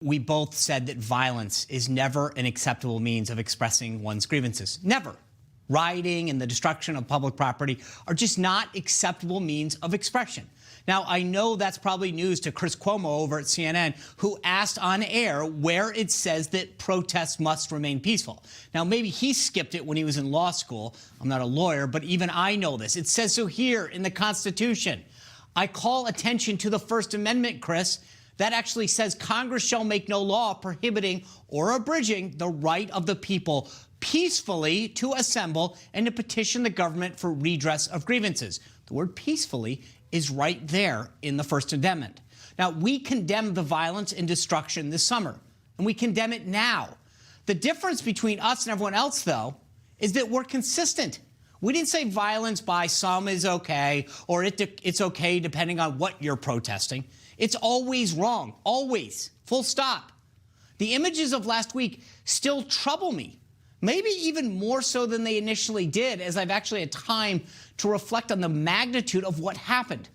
We both said that violence is never an acceptable means of expressing one's grievances. Never. Rioting and the destruction of public property are just not acceptable means of expression. Now, I know that's probably news to Chris Cuomo over at CNN, who asked on air where it says that protests must remain peaceful. Now, maybe he skipped it when he was in law school. I'm not a lawyer, but even I know this. It says so here in the Constitution. I call attention to the First Amendment, Chris. That actually says Congress shall make no law prohibiting or abridging the right of the people peacefully to assemble and to petition the government for redress of grievances. The word peacefully is right there in the First Amendment. Now, we condemn the violence and destruction this summer, and we condemn it now. The difference between us and everyone else, though, is that we're consistent. We didn't say violence by some is okay, or it's okay depending on what you're protesting. It's always wrong, always, full stop. The images of last week still trouble me, maybe even more so than they initially did, as I've actually had time to reflect on the magnitude of what happened.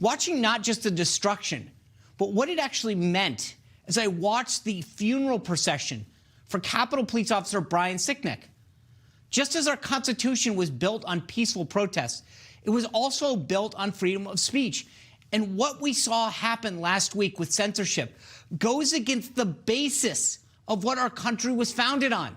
Watching not just the destruction, but what it actually meant as I watched the funeral procession for Capitol Police Officer Brian Sicknick. Just as our Constitution was built on peaceful protests, it was also built on freedom of speech. And what we saw happen last week with censorship goes against the basis of what our country was founded on.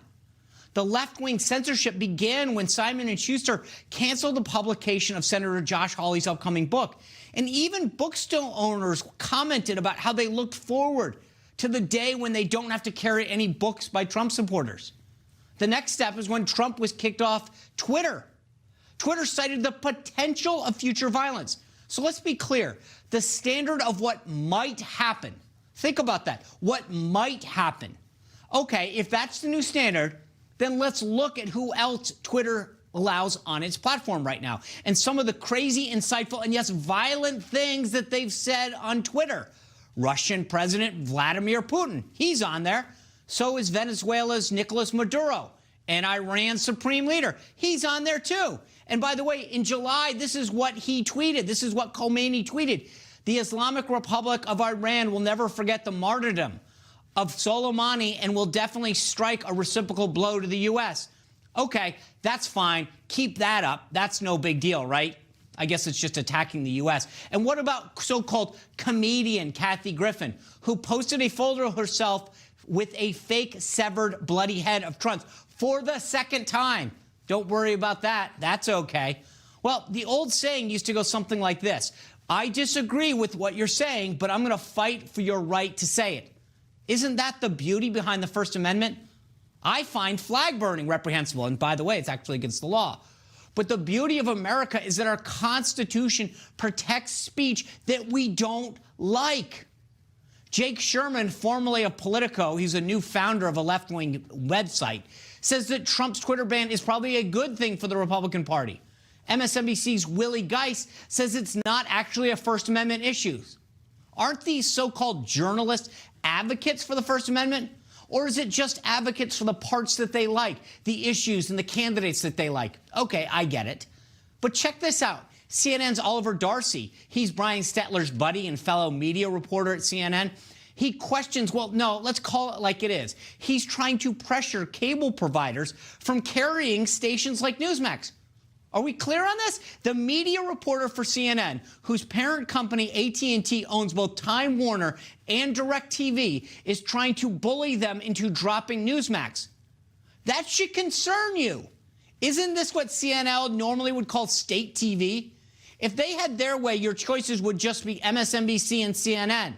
The left-wing censorship began when Simon & Schuster canceled the publication of Senator Josh Hawley's upcoming book. And even bookstore owners commented about how they looked forward to the day when they don't have to carry any books by Trump supporters. The next step is when Trump was kicked off Twitter. Twitter cited the potential of future violence. So let's be clear. The standard of what might happen. Think about that. What might happen. Okay, if that's the new standard, then let's look at who else Twitter allows on its platform right now. And some of the crazy, insightful, and yes, violent things that they've said on Twitter. Russian President Vladimir Putin, he's on there. So is Venezuela's Nicolas Maduro. And Iran's Supreme Leader, he's on there too. And by the way, in July, this is what he tweeted. This is what Khomeini tweeted. The Islamic Republic of Iran will never forget the martyrdom of Soleimani and will definitely strike a reciprocal blow to the U.S. Okay, that's fine. Keep that up. That's no big deal, right? I guess it's just attacking the U.S. And what about so-called comedian Kathy Griffin, who posted a photo of herself with a fake severed bloody head of Trump for the second time? Don't worry about that. That's okay. Well, the old saying used to go something like this. I disagree with what you're saying, but I'm going to fight for your right to say it. Isn't that the beauty behind the First Amendment? I find flag burning reprehensible. And by the way, it's actually against the law. But the beauty of America is that our Constitution protects speech that we don't like. Jake Sherman, formerly of Politico, he's a new founder of a left-wing website, says that Trump's Twitter ban is probably a good thing for the Republican Party. MSNBC's Willie Geist says it's not actually a First Amendment issue. Aren't these so-called journalists advocates for the First Amendment? Or is it just advocates for the parts that they like, the issues and the candidates that they like? Okay, I get it. But check this out. CNN's Oliver Darcy, he's Brian Stetler's buddy and fellow media reporter at CNN. He questions, well, no, let's call it like it is. He's trying to pressure cable providers from carrying stations like Newsmax. Are we clear on this? The media reporter for CNN, whose parent company AT&T owns both Time Warner and DirecTV, is trying to bully them into dropping Newsmax. That should concern you. Isn't this what CNN normally would call state TV? If they had their way, your choices would just be MSNBC and CNN,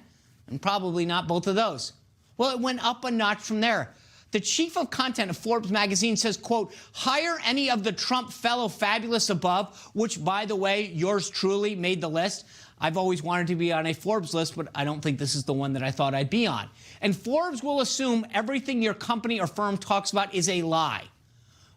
and probably not both of those. Well, it went up a notch from there. The chief of content of Forbes magazine says, quote, hire any of the Trump fellow fabulous above, which, by the way, yours truly made the list. I've always wanted to be on a Forbes list, but I don't think this is the one that I thought I'd be on. And Forbes will assume everything your company or firm talks about is a lie.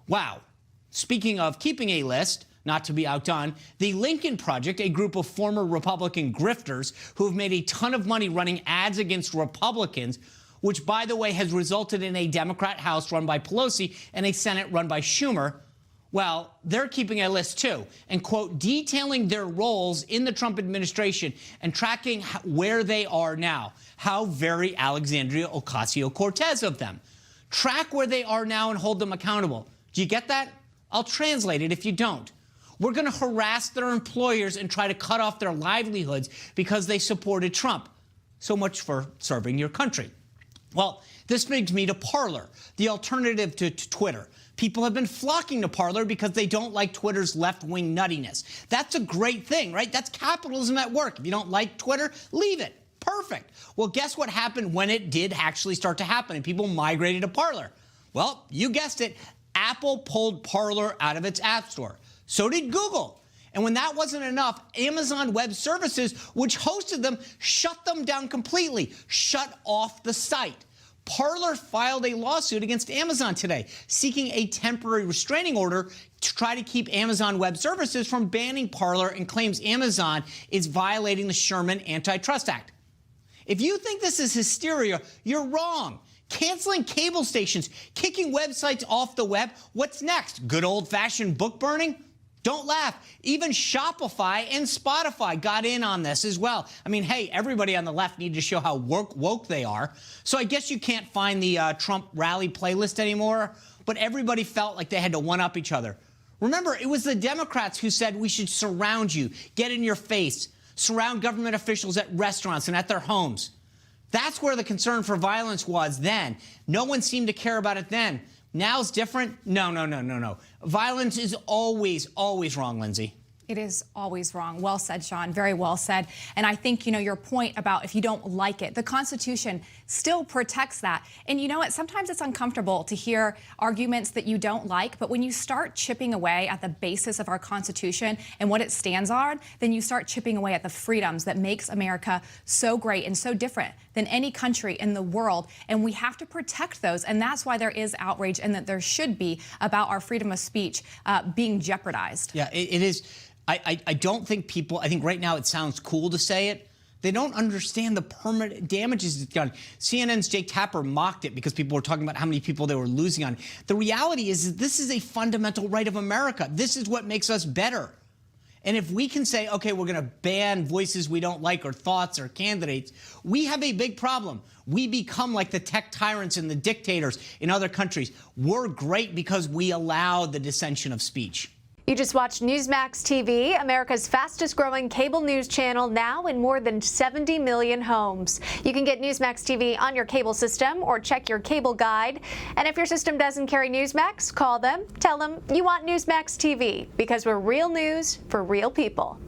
Wow. Speaking of keeping a list, not to be outdone, the Lincoln Project, a group of former Republican grifters who have made a ton of money running ads against Republicans, which, by the way, has resulted in a Democrat House run by Pelosi and a Senate run by Schumer. Well, they're keeping a list too, and, quote, detailing their roles in the Trump administration and tracking where they are now. How very Alexandria Ocasio-Cortez of them. Track where they are now and hold them accountable. Do you get that? I'll translate it if you don't. We're going to harass their employers and try to cut off their livelihoods because they supported Trump. So much for serving your country. Well, this brings me to Parler, the alternative to Twitter. People have been flocking to Parler because they don't like Twitter's left-wing nuttiness. That's a great thing, right? That's capitalism at work. If you don't like Twitter, leave it. Perfect. Well, guess what happened when it did actually start to happen and people migrated to Parler? Well, you guessed it. Apple pulled Parler out of its app store. So did Google. And when that wasn't enough, Amazon Web Services, which hosted them, shut them down completely, shut off the site. Parler filed a lawsuit against Amazon today, seeking a temporary restraining order to try to keep Amazon Web Services from banning Parler, and claims Amazon is violating the Sherman Antitrust Act. If you think this is hysteria, you're wrong. Canceling cable stations, kicking websites off the web. What's next? Good old-fashioned book burning? Don't laugh. Even Shopify and Spotify got in on this as well. I mean, hey, everybody on the left needed to show how woke they are. So I guess you can't find the Trump rally playlist anymore, but everybody felt like they had to one-up each other. Remember, it was the Democrats who said we should surround you, get in your face, surround government officials at restaurants and at their homes. That's where the concern for violence was then. No one seemed to care about it then. Now it's different? No. Violence is always wrong, Lindsay. It is always wrong. Well said, Sean. Very well said. And I think, your point about if you don't like it, the Constitution still protects that. And you know what? Sometimes it's uncomfortable to hear arguments that you don't like. But when you start chipping away at the basis of our Constitution and what it stands on, then you start chipping away at the freedoms that makes America so great and so different than any country in the world. And we have to protect those. And that's why there is outrage, and that there should be, about our freedom of speech being jeopardized. Yeah, it is. I don't think people, I think right now it sounds cool to say it. They don't understand the permanent damages it's done. CNN's Jake Tapper mocked it because people were talking about how many people they were losing on. The reality is this is a fundamental right of America. This is what makes us better. And if we can say, okay, we're going to ban voices we don't like, or thoughts, or candidates, we have a big problem. We become like the tech tyrants and the dictators in other countries. We're great because we allow the dissension of speech. You just watched Newsmax TV, America's fastest growing cable news channel, now in more than 70 million homes. You can get Newsmax TV on your cable system or check your cable guide. And if your system doesn't carry Newsmax, call them, tell them you want Newsmax TV, because we're real news for real people.